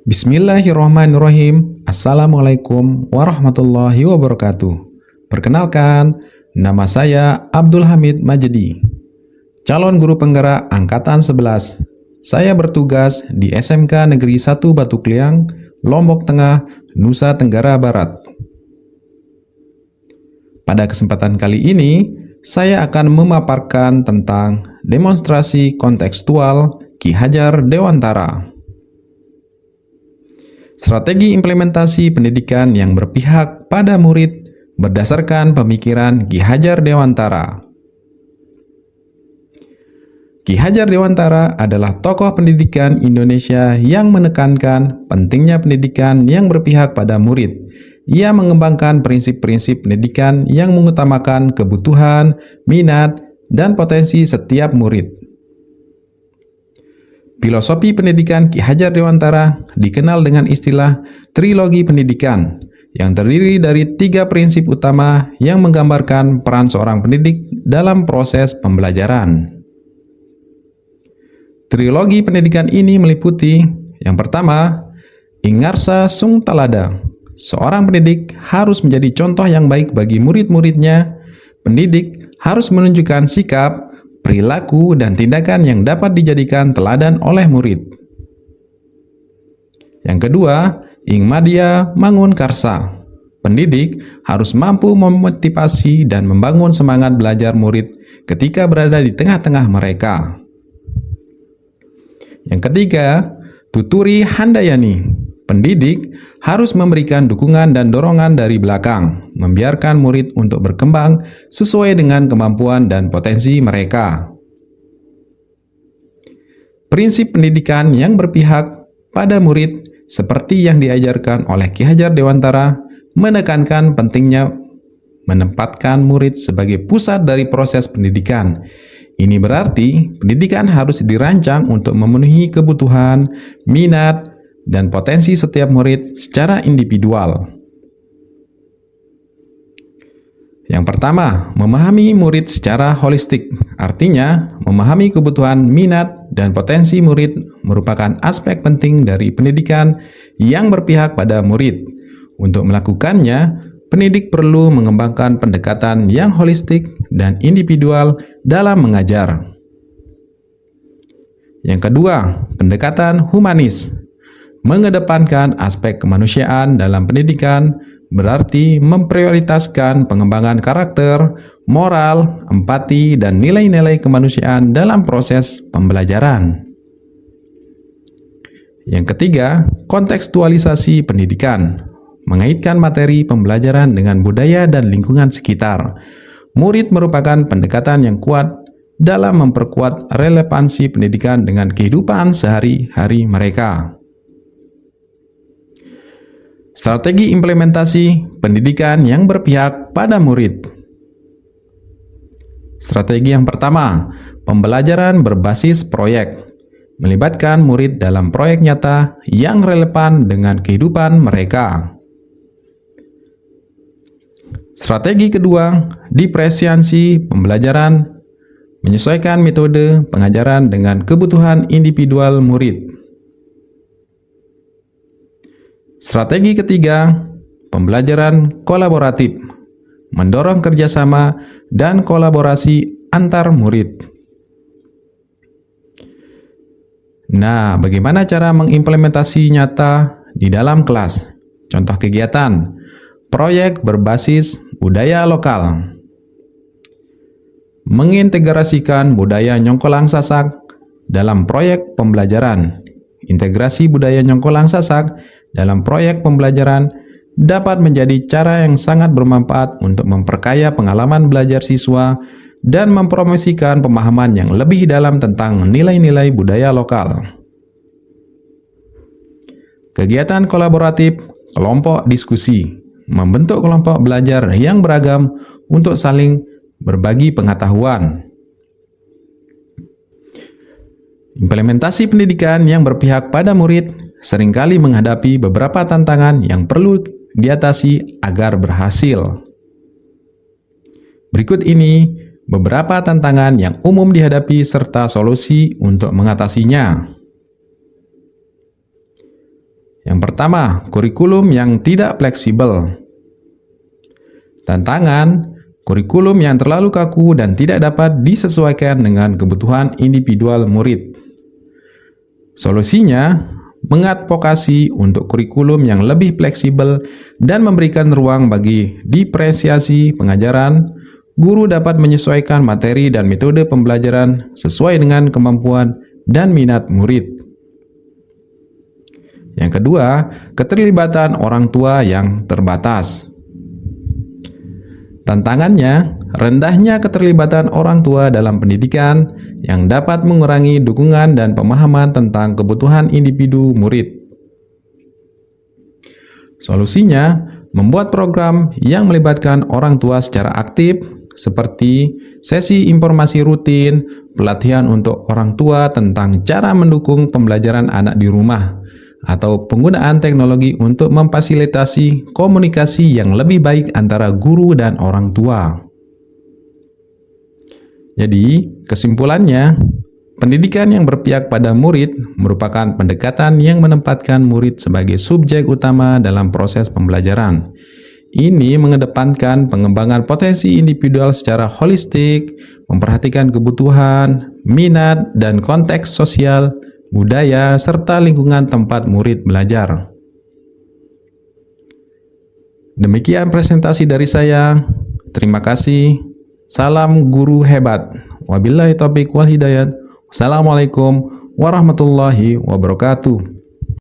Bismillahirrahmanirrahim. Assalamualaikum warahmatullahi wabarakatuh. Perkenalkan, nama saya Abdul Hamid Majdi, calon guru penggerak Angkatan 11. Saya bertugas di SMK Negeri 1 Batu Kliang, Lombok Tengah, Nusa Tenggara Barat. Pada kesempatan kali ini, saya akan memaparkan tentang demonstrasi kontekstual Ki Hajar Dewantara. Strategi implementasi pendidikan yang berpihak pada murid berdasarkan pemikiran Ki Hajar Dewantara. Ki Hajar Dewantara adalah tokoh pendidikan Indonesia yang menekankan pentingnya pendidikan yang berpihak pada murid. Ia mengembangkan prinsip-prinsip pendidikan yang mengutamakan kebutuhan, minat, dan potensi setiap murid. Filosofi pendidikan Ki Hajar Dewantara dikenal dengan istilah trilogi pendidikan, yang terdiri dari 3 prinsip utama yang menggambarkan peran seorang pendidik dalam proses pembelajaran. Trilogi pendidikan ini meliputi yang pertama, Ingarsa Sung Talada. Seorang pendidik harus menjadi contoh yang baik bagi murid-muridnya. Pendidik harus menunjukkan sikap, perilaku, dan tindakan yang dapat dijadikan teladan oleh murid. Yang kedua, Ing Madya Mangun Karsa. Pendidik harus mampu memotivasi dan membangun semangat belajar murid ketika berada di tengah-tengah mereka. Yang ketiga, Tuturi Handayani. Pendidik harus memberikan dukungan dan dorongan dari belakang, membiarkan murid untuk berkembang sesuai dengan kemampuan dan potensi mereka. Prinsip pendidikan yang berpihak pada murid seperti yang diajarkan oleh Ki Hajar Dewantara menekankan pentingnya menempatkan murid sebagai pusat dari proses pendidikan. Ini berarti pendidikan harus dirancang untuk memenuhi kebutuhan, minat, dan potensi setiap murid secara individual. Yang pertama, memahami murid secara holistik. Artinya, memahami kebutuhan, minat, dan potensi murid merupakan aspek penting dari pendidikan yang berpihak pada murid. Untuk melakukannya, pendidik perlu mengembangkan pendekatan yang holistik dan individual dalam mengajar. Yang kedua, pendekatan humanis. Mengedepankan aspek kemanusiaan dalam pendidikan berarti memprioritaskan pengembangan karakter, moral, empati, dan nilai-nilai kemanusiaan dalam proses pembelajaran. Yang ketiga, kontekstualisasi pendidikan. Mengaitkan materi pembelajaran dengan budaya dan lingkungan sekitar. Murid merupakan pendekatan yang kuat dalam memperkuat relevansi pendidikan dengan kehidupan sehari-hari mereka. Strategi implementasi pendidikan yang berpihak pada murid. Strategi yang pertama, pembelajaran berbasis proyek. Melibatkan murid dalam proyek nyata yang relevan dengan kehidupan mereka. Strategi kedua, diferensiasi pembelajaran. Menyesuaikan metode pengajaran dengan kebutuhan individual murid. Strategi ketiga, pembelajaran kolaboratif, mendorong kerjasama dan kolaborasi antar murid. Nah, bagaimana cara mengimplementasi nyata di dalam kelas? Contoh kegiatan, proyek berbasis budaya lokal. Mengintegrasikan budaya Nyongkolang Sasak dalam proyek pembelajaran. Integrasi budaya Nyongkolang Sasak dalam proyek pembelajaran dapat menjadi cara yang sangat bermanfaat untuk memperkaya pengalaman belajar siswa dan mempromosikan pemahaman yang lebih dalam tentang nilai-nilai budaya lokal. Kegiatan kolaboratif, kelompok diskusi, membentuk kelompok belajar yang beragam untuk saling berbagi pengetahuan. Implementasi pendidikan yang berpihak pada murid seringkali menghadapi beberapa tantangan yang perlu diatasi agar berhasil. Berikut ini beberapa tantangan yang umum dihadapi serta solusi untuk mengatasinya. Pertama, kurikulum yang tidak fleksibel. Tantangan, kurikulum yang terlalu kaku dan tidak dapat disesuaikan dengan kebutuhan individual murid. Solusinya, mengadvokasi untuk kurikulum yang lebih fleksibel dan memberikan ruang bagi diferensiasi pengajaran. Guru dapat menyesuaikan materi dan metode pembelajaran sesuai dengan kemampuan dan minat murid. Yang kedua, keterlibatan orang tua yang terbatas. Tantangannya, rendahnya keterlibatan orang tua dalam pendidikan yang dapat mengurangi dukungan dan pemahaman tentang kebutuhan individu murid. Solusinya, membuat program yang melibatkan orang tua secara aktif, seperti sesi informasi rutin, pelatihan untuk orang tua tentang cara mendukung pembelajaran anak di rumah, atau penggunaan teknologi untuk memfasilitasi komunikasi yang lebih baik antara guru dan orang tua. Jadi, kesimpulannya, pendidikan yang berpihak pada murid merupakan pendekatan yang menempatkan murid sebagai subjek utama dalam proses pembelajaran. Ini mengedepankan pengembangan potensi individual secara holistik, memperhatikan kebutuhan, minat, dan konteks sosial, budaya, serta lingkungan tempat murid belajar. Demikian presentasi dari saya. Terima kasih. Salam guru hebat. Wabillahi taufiq wal hidayah. Wassalamualaikum warahmatullahi wabarakatuh.